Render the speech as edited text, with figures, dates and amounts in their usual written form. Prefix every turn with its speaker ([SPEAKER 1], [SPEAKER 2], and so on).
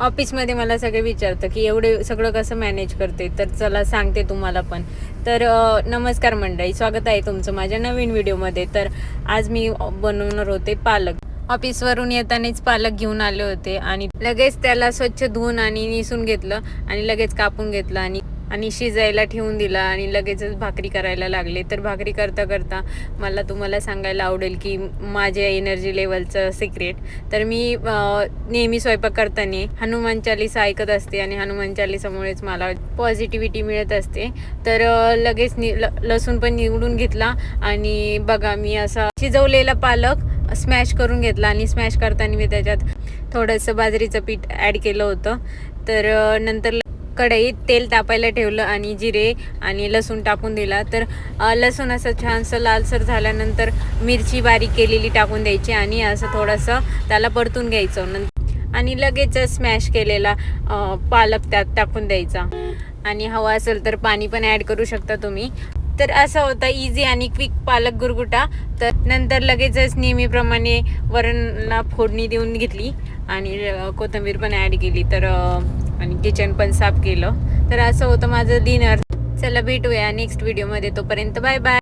[SPEAKER 1] ऑफिसमध्ये मला सगळे विचारतं की एवढे सगळं कसं मॅनेज करते, तर चला सांगते तुम्हाला पण. तर नमस्कार मंडळी, स्वागत आहे तुमचं माझ्या नवीन व्हिडिओमध्ये. तर आज मी बनवणार होते पालक. ऑफिसवरून येतानाच पालक घेऊन आले होते आणि लगेच त्याला स्वच्छ धुवून आणि निसून घेतलं आणि लगेच कापून घेतलं आणि शिजायला ठेवून दिला आणि लगेचच भाकरी करायला लागले. तर भाकरी करता करता मला तुम्हाला सांगायला आवडेल की माझ्या एनर्जी लेवलचं सिक्रेट. तर मी नेहमी स्वयंपाक करताना हनुमान चालीसा ऐकत असते आणि हनुमान चालीसामुळेच मला पॉझिटिव्हिटी मिळत असते. तर लगेच लसूण पण निवडून घेतला आणि बघा मी असा शिजवलेला पालक स्मॅश करून घेतला आणि स्मॅश करताना मी त्याच्यात थोडंसं बाजरीचं पीठ ॲड केलं होतं. तर नंतर कढईत तेल तापायला ठेवलं आणि जिरे आणि लसूण टाकून दिला. तर लसूण असं छानसं लालसर झाल्यानंतर मिरची बारीक केलेली टाकून द्यायची आणि असं थोडंसं त्याला परतून घ्यायचं आणि लगेच स्मॅश केलेला पालक त्यात टाकून द्यायचा आणि हवा असेल तर पाणी पण ॲड करू शकता तुम्ही. तर असा होता इझी आणि क्विक पालक गुरगुटा. तर नंतर लगेचच नेहमीप्रमाणे वरणला फोडणी देऊन घेतली आणि कोथिंबीर पण ॲड केली. तर आणि किचन पण साफ केलं. तर असं होतं माझं डिनर. चला भेटूया नेक्स्ट व्हिडिओमध्ये, तोपर्यंत बाय बाय.